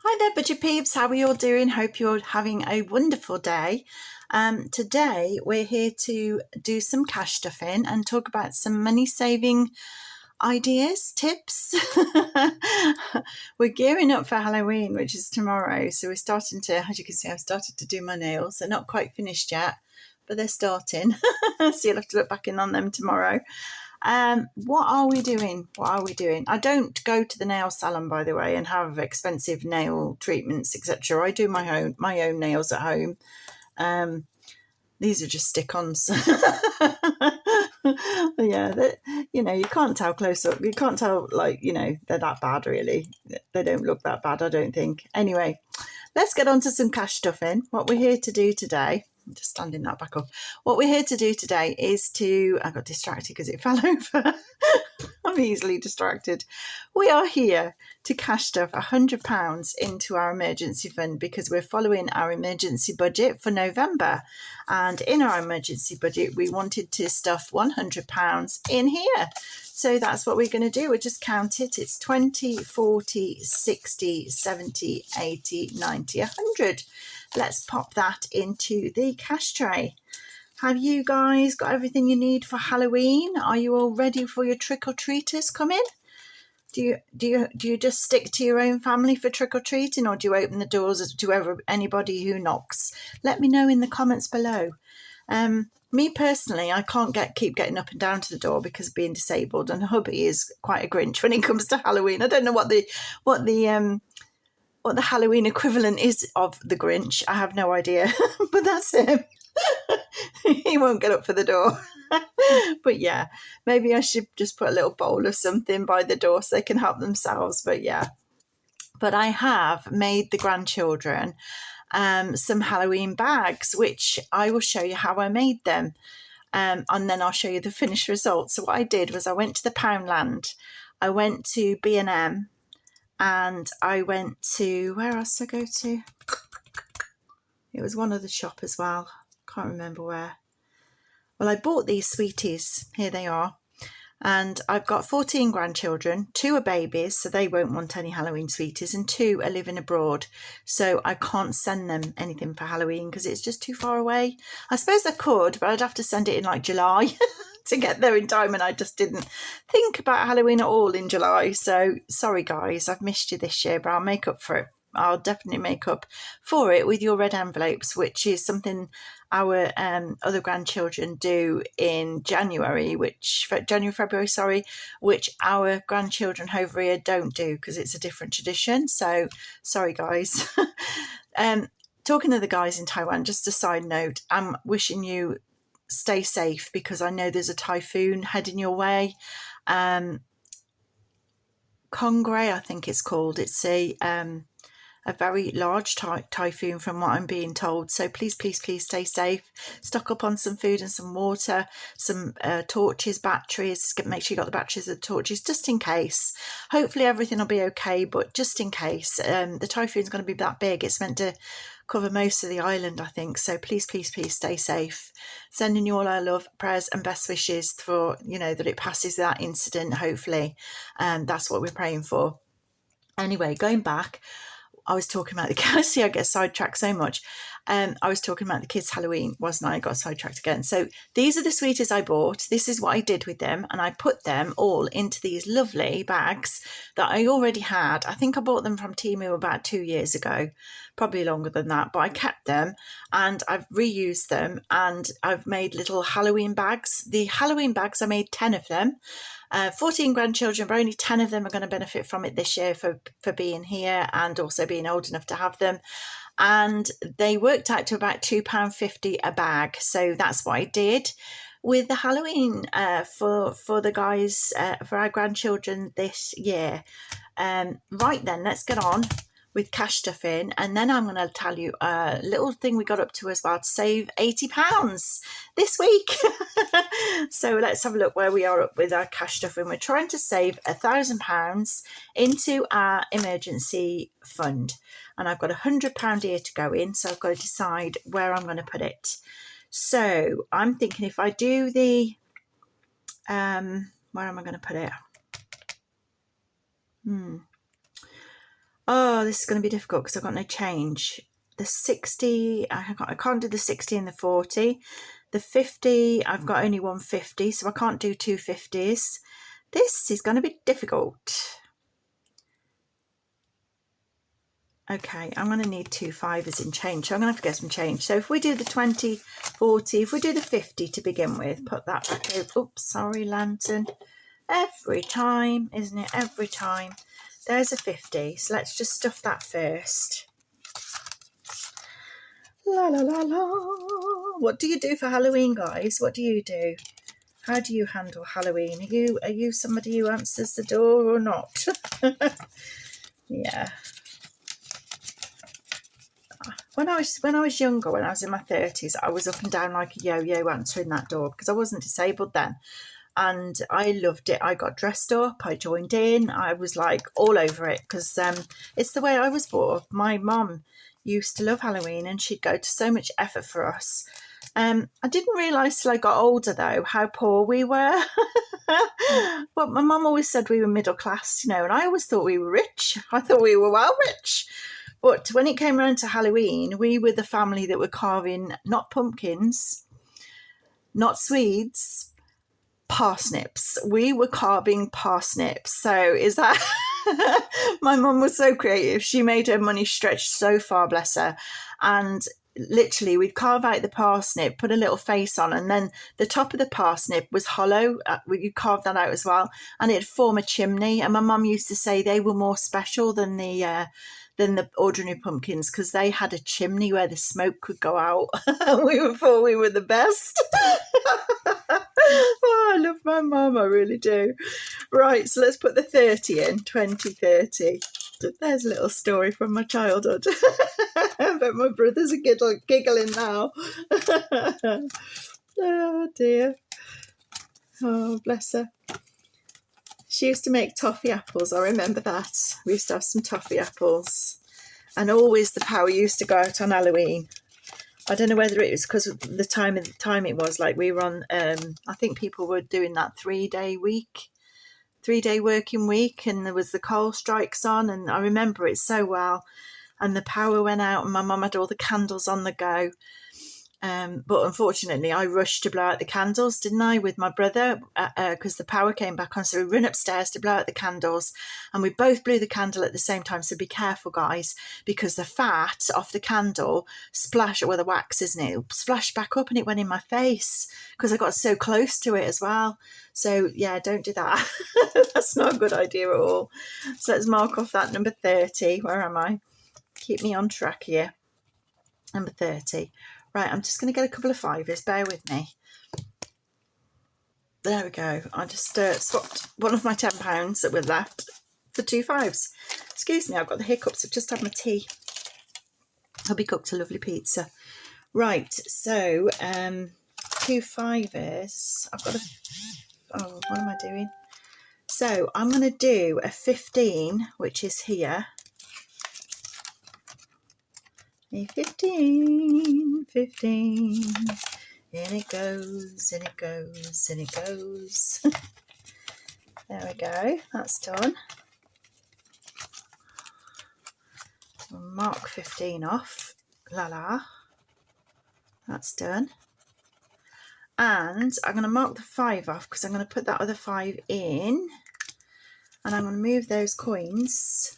Hi there, Budget Peeps. How are you all doing? Hope you're having a wonderful day. Today, we're here to do some cash stuffing and talk about some money saving ideas, tips. We're gearing up for Halloween, which is tomorrow. So we're starting to, as you can see, I've started to do my nails. They're not quite finished yet, but they're starting. So you'll have to look back in on them tomorrow. What are we doing? I don't go to the nail salon, by the way, and have expensive nail treatments, etc. I do my own nails at home. These are just stick-ons. Yeah, you can't tell close up. You can't tell, they're that bad, really. They don't look that bad, I don't think. Anyway, let's get on to some cash stuffing. What we're here to do today, I'm just standing that back up. What we're here to do today is I got distracted because it fell over. I'm easily distracted. We are here to cash stuff £100 into our emergency fund because we're following our emergency budget for November. And in our emergency budget, we wanted to stuff £100 in here. So that's what we're going to do. We'll just count it. It's 20, 40, 60, 70, 80, 90, 100. Let's pop that into the cash tray. Have you guys got everything you need for Halloween? Are you all ready for your trick-or-treaters coming? Do you just stick to your own family for trick-or-treating, or do you open the doors to anybody who knocks? Let me know in the comments below. Me personally, I can't keep getting up and down to the door because of being disabled, and hubby is quite a Grinch when it comes to Halloween. I don't know what the Halloween equivalent is of the Grinch. I have no idea, but that's him. He won't get up for the door. But yeah, maybe I should just put a little bowl of something by the door so they can help themselves. But yeah, but I have made the grandchildren some Halloween bags, which I will show you how I made them. And then I'll show you the finished result. So what I did was I went to the Poundland, I went to B&M, and I went to, where else did I go to? It was one other shop as well. Can't remember where. Well, I bought these sweeties. Here they are. And I've got 14 grandchildren. 2 are babies, so they won't want any Halloween sweeties. And 2 are living abroad. So I can't send them anything for Halloween because it's just too far away. I suppose I could, but I'd have to send it in like July to get there in time. And I just didn't think about Halloween at all in July. So sorry, guys, I've missed you this year, but I'll make up for it. I'll definitely make up for it with your red envelopes, which is something our other grandchildren do in February, which our grandchildren over here don't do because it's a different tradition. So sorry, guys. Talking to the guys in Taiwan, just a side note, I'm wishing you stay safe because I know there's a typhoon heading your way. Kongray, I think it's called. It's a very large typhoon from what I'm being told. So please, please, please stay safe. Stock up on some food and some water, some torches, batteries. Make sure you got the batteries of the torches just in case. Hopefully everything will be okay, but just in case. The typhoon's going to be that big. It's meant to cover most of the island, I think. So please, please, please stay safe. Sending you all our love, prayers and best wishes for, that it passes that incident, hopefully. That's what we're praying for. Anyway, going back, I was talking about see, I get sidetracked so much. I was talking about the kids' Halloween, wasn't I? I got sidetracked again. So these are the sweeties I bought. This is what I did with them. And I put them all into these lovely bags that I already had. I think I bought them from Temu about 2 years ago, probably longer than that. But I kept them and I've reused them and I've made little Halloween bags. The Halloween bags, I made 10 of them. 14 grandchildren, but only 10 of them are going to benefit from it this year for being here and also being old enough to have them. And they worked out to about £2.50 a bag. So that's what I did with the Halloween for the guys, for our grandchildren this year. Right then, let's get on with cash stuffing, and then I'm going to tell you a little thing we got up to as well to save £80 this week. So let's have a look where we are up with our cash stuffing. We're trying to save £1,000 into our emergency fund, and I've got £100 here to go in, so I've got to decide where I'm going to put it. So I'm thinking if I do the where am I going to put it? Oh, this is going to be difficult because I've got no change. The 60, I can't do the 60 and the 40. The 50, I've got only 150, so I can't do 250s. This is going to be difficult. Okay, I'm going to need 2 fivers in change, so I'm going to have to get some change. So if we do the 20, 40, if we do the 50 to begin with, put that back over. Oops, sorry, lantern. Every time, isn't it? Every time. There's a 50, so let's just stuff that first. La la la la. What do you do for Halloween, guys? What do you do? How do you handle Halloween? Are you somebody who answers the door or not? Yeah. When I was younger, when I was in my 30s, I was up and down like a yo-yo answering that door because I wasn't disabled then. And I loved it. I got dressed up, I joined in, I was like all over it because it's the way I was brought up. My mum used to love Halloween and she'd go to so much effort for us. I didn't realise till I got older though how poor we were. But my mum always said we were middle class, and I always thought we were rich. I thought we were well rich. But when it came around to Halloween, we were the family that were carving not pumpkins, not Swedes, parsnips. We were carving parsnips. So is that my mum was so creative. She made her money stretch so far, bless her. And literally we'd carve out the parsnip, put a little face on, and then the top of the parsnip was hollow. You carve that out as well, and it'd form a chimney. And my mum used to say they were more special than the ordinary pumpkins because they had a chimney where the smoke could go out. We thought we were the best. Oh, I love my mum, I really do. Right, so let's put the 30 in, 20, 30. There's a little story from my childhood. But my brothers are giggling now. Oh dear. Oh, bless her. She used to make toffee apples. I remember that. We used to have some toffee apples. And always the power used to go out on Halloween. I don't know whether it was because of the time it was, like we were on, I think people were doing that 3-day working week, and there was the coal strikes on, and I remember it so well. And the power went out and my mum had all the candles on the go. But unfortunately, I rushed to blow out the candles, didn't I, with my brother, because the power came back on. So we ran upstairs to blow out the candles, and we both blew the candle at the same time. So be careful, guys, because the fat off the candle the wax, isn't it? It splashed back up and it went in my face because I got so close to it as well. So yeah, don't do that. That's not a good idea at all. So let's mark off that number 30. Where am I? Keep me on track here. Number 30. Right, I'm just going to get a couple of fivers. Bear with me. There we go. I just swapped one of my £10 that were left for 2 fives. Excuse me, I've got the hiccups. I've just had my tea. Hubby cooked a lovely pizza. Right, so 2 fivers. I've got what am I doing? So I'm going to do a 15, which is here. A 15, 15, in it goes, in it goes, in it goes. There we go, that's done. We'll mark 15 off, that's done. And I'm going to mark the 5 off because I'm going to put that other 5 in, and I'm going to move those coins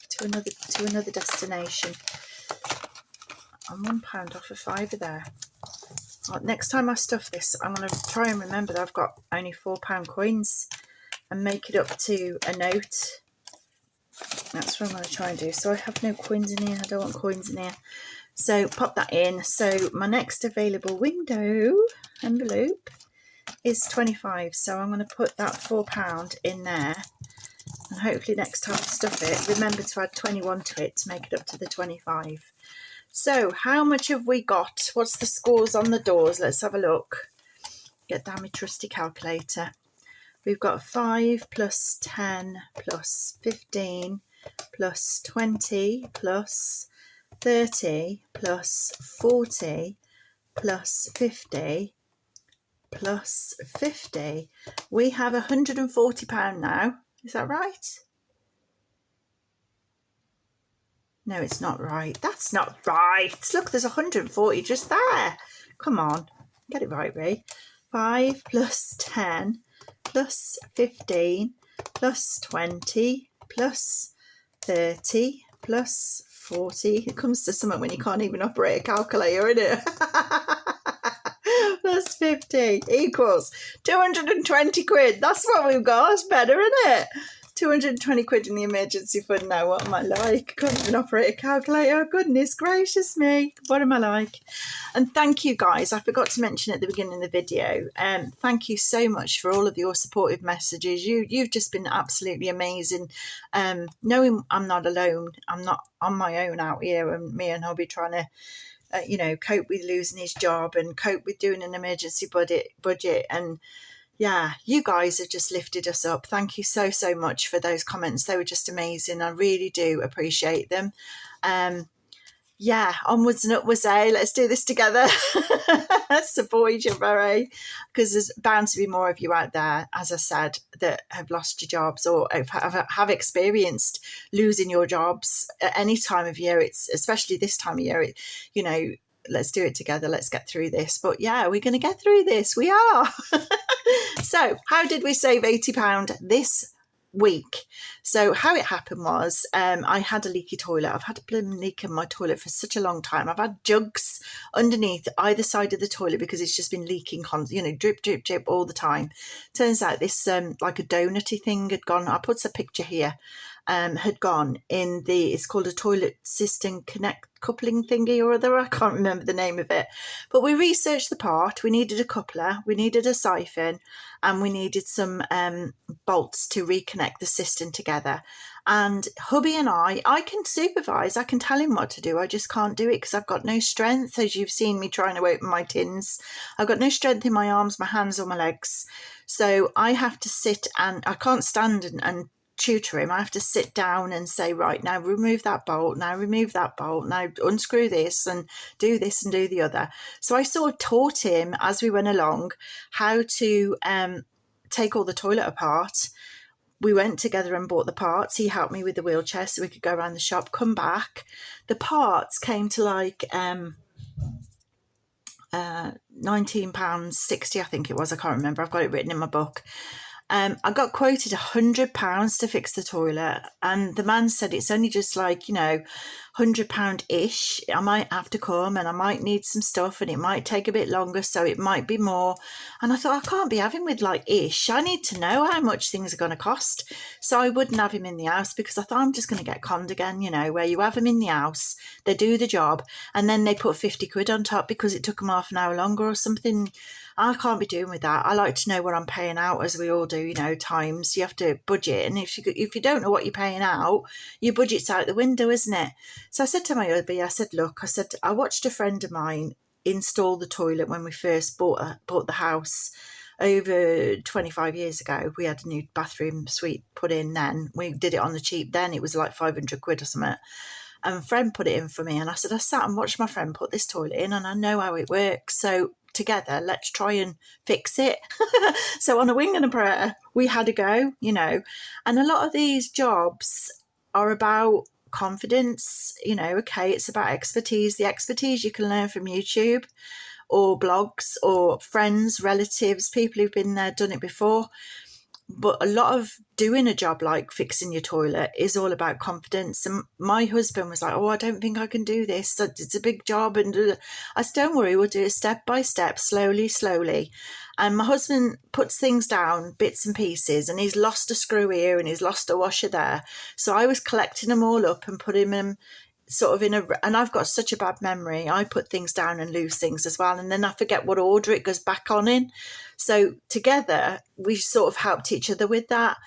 to another destination. I'm £1 off a fiver there. Right, next time I stuff this, I'm going to try and remember that I've got only £4 coins and make it up to a note. That's what I'm going to try and do. So I have no coins in here. I don't want coins in here. So pop that in. So my next available window envelope is 25. So I'm going to put that £4 in there. And hopefully next time I stuff it, remember to add 21 to it to make it up to the 25. So how much have we got? What's the scores on the doors? Let's have a look. Get down my trusty calculator. We've got 5 plus 10 plus 15 plus 20 plus 30 plus 40 plus 50 plus 50. We have £140 now. Is that right? No, it's not right. That's not right. Look, there's 140 just there. Come on. Get it right, Ray. 5 plus 10 plus 15 plus 20 plus 30 plus 40. It comes to something when you can't even operate a calculator, isn't it? Plus 50 equals 220 quid. That's what we've got. It's better, isn't it? 220 quid in the emergency fund now. What am I like? Can't even operate a calculator. Goodness gracious me. What am I like? And thank you guys. I forgot to mention at the beginning of the video. Thank you so much for all of your supportive messages. You've just been absolutely amazing. Knowing I'm not alone. I'm not on my own out here, and me and hubby trying to cope with losing his job and cope with doing an emergency budget. And yeah, you guys have just lifted us up. Thank you so much for those comments. They were just amazing. I really do appreciate them. Yeah, onwards and upwards, eh? Let's do this together. Support each other, eh? Because there's bound to be more of you out there, as I said, that have lost your jobs or have experienced losing your jobs at any time of year. It's especially this time of year. Let's do it together. Let's get through this. But yeah, we're going to get through this. We are. So how did we save £80 this week? So how it happened was I had a leaky toilet. I've had a blooming leak in my toilet for such a long time. I've had jugs underneath either side of the toilet because it's just been leaking drip drip drip all the time. Turns out this like a donutty thing had gone. I put a picture here. Had gone in it's called a toilet cistern coupling thingy or other. I can't remember the name of it, but we researched the part. We needed a coupler, we needed a siphon, and we needed some bolts to reconnect the cistern together. And hubby and I can supervise, I can tell him what to do. I just can't do it because I've got no strength. As you've seen me trying to open my tins, I've got no strength in my arms, my hands, or my legs. So I have to sit, and I can't stand and tutor him. I have to sit down and say, right, now remove that bolt, now remove that bolt, now unscrew this and do this and do the other. So I sort of taught him as we went along how to take all the toilet apart. We went together and bought the parts. He helped me with the wheelchair so we could go around the shop, come back. The parts came to like £19.60, I think it was. I can't remember. I've got it written in my book. I got quoted £100 to fix the toilet, and the man said it's only just like, £100-ish. I might have to come and I might need some stuff and it might take a bit longer, so it might be more. And I thought, I can't be having with like ish. I need to know how much things are going to cost. So I wouldn't have him in the house because I thought I'm just going to get conned again, where you have them in the house, they do the job, and then they put 50 quid on top because it took them half an hour longer or something. I can't be doing with that. I like to know what I'm paying out, as we all do, times. You have to budget. And if you don't know what you're paying out, your budget's out the window, isn't it? So I said to my hubby, I said, look, I watched a friend of mine install the toilet when we first bought the house over 25 years ago. We had a new bathroom suite put in then. We did it on the cheap then. It was like 500 quid or something. And a friend put it in for me. And I said, I sat and watched my friend put this toilet in and I know how it works. So together, let's try and fix it. So on a wing and a prayer, we had a go, and a lot of these jobs are about confidence. Okay, it's about expertise. The expertise you can learn from YouTube or blogs or friends, relatives, people who've been there, done it before. But a lot of doing a job like fixing your toilet is all about confidence. And my husband was like, I don't think I can do this. It's a big job. And I said, don't worry, we'll do it step by step, slowly. And my husband puts things down, bits and pieces, and he's lost a screw here and he's lost a washer there. So I was collecting them all up and putting them sort of and I've got such a bad memory. I put things down and lose things as well. And then I forget what order it goes back on in. So together we sort of helped each other with that.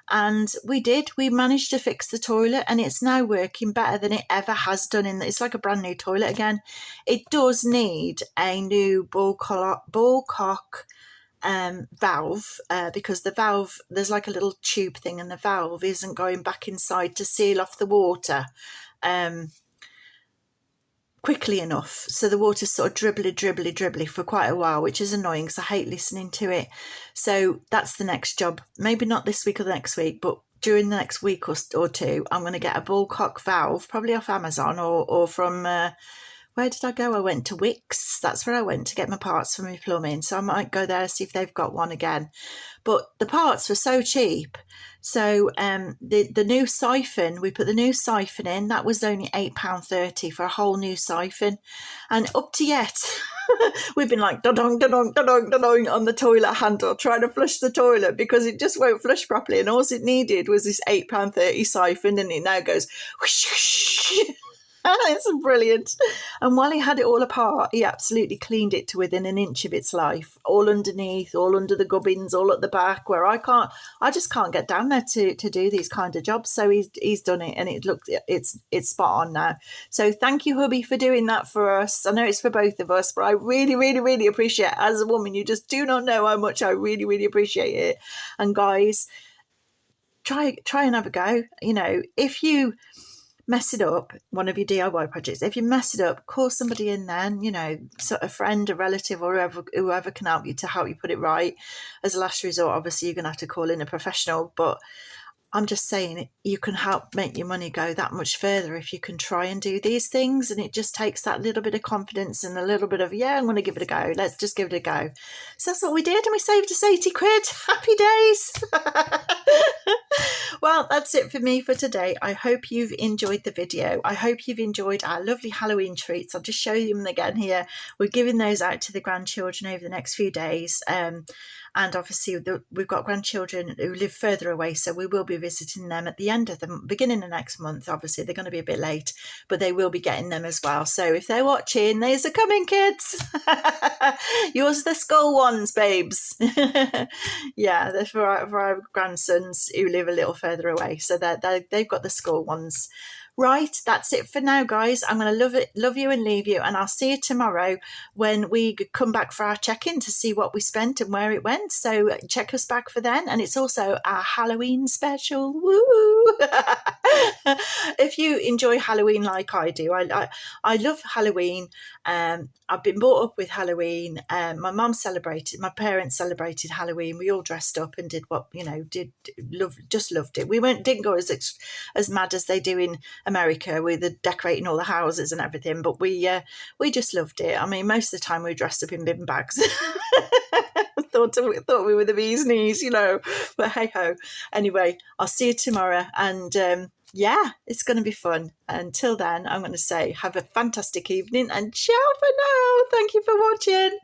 And we managed to fix the toilet, and it's now working better than it ever has done. It's like a brand new toilet again. It does need a new ball cock valve because the valve, there's like a little tube thing, and the valve isn't going back inside to seal off the water quickly enough. So the water's sort of dribbly for quite a while, which is annoying because I hate listening to it. So that's the next job. Maybe not this week or the next week, but during the next week or two, I'm going to get a bullcock valve, probably off Amazon or from, where did I go? I went to Wix. That's where I went to get my parts for my plumbing. So I might go there, see if they've got one again. But the parts were so cheap. So the new siphon, we put the new siphon in. That was only £8.30 for a whole new siphon. And up to yet, we've been like da-dong, da-dong, da-dong, da-dong on the toilet handle, trying to flush the toilet because it just won't flush properly. And all it needed was this £8.30 siphon, and it now goes whoosh, whoosh. It's brilliant. And while he had it all apart, he absolutely cleaned it to within an inch of its life, all underneath, all under the gubbins, all at the back, where I just can't get down there to do these kind of jobs. So he's done it, and it's spot on now. So thank you, hubby, for doing that for us. I know it's for both of us, but I really, really, really appreciate it. As a woman, you just do not know how much I really, really appreciate it. And guys, try and have a go. You know, if you mess it up, one of your DIY projects, if you mess it up, call somebody in then, you know, a friend, a relative, or whoever can help you put it right. As a last resort, obviously you're going to have to call in a professional, but I'm just saying you can help make your money go that much further if you can try and do these things. And it just takes that little bit of confidence and a little bit of, I'm going to give it a go. Let's just give it a go. So that's what we did, and we saved us 80 quid. Happy days. Well, that's it for me for today. I hope you've enjoyed the video. I hope you've enjoyed our lovely Halloween treats. I'll just show you them again here. We're giving those out to the grandchildren over the next few days. And obviously we've got grandchildren who live further away, so we will be visiting them at the end of the beginning of next month. Obviously they're going to be a bit late, but they will be getting them as well. So if they're watching, there's a coming, kids. Yours are the school ones, babes. Yeah, they're for our grandsons who live a little further away, so they've got the school ones. Right, that's it for now, guys. I'm going to love you and leave you, and I'll see you tomorrow when we come back for our check-in to see what we spent and where it went. So check us back for then, and it's also our Halloween special. Woo! If you enjoy Halloween like I do, I love Halloween. I've been brought up with Halloween. My parents celebrated Halloween. We all dressed up and did what, just loved it. We didn't go as mad as they do in America with the decorating all the houses and everything, but we just loved it. I mean, most of the time we were dressed up in bin bags. thought we were the bee's knees, but hey ho. Anyway, I'll see you tomorrow, and it's going to be fun. Until then, I'm going to say have a fantastic evening, and ciao for now. Thank you for watching.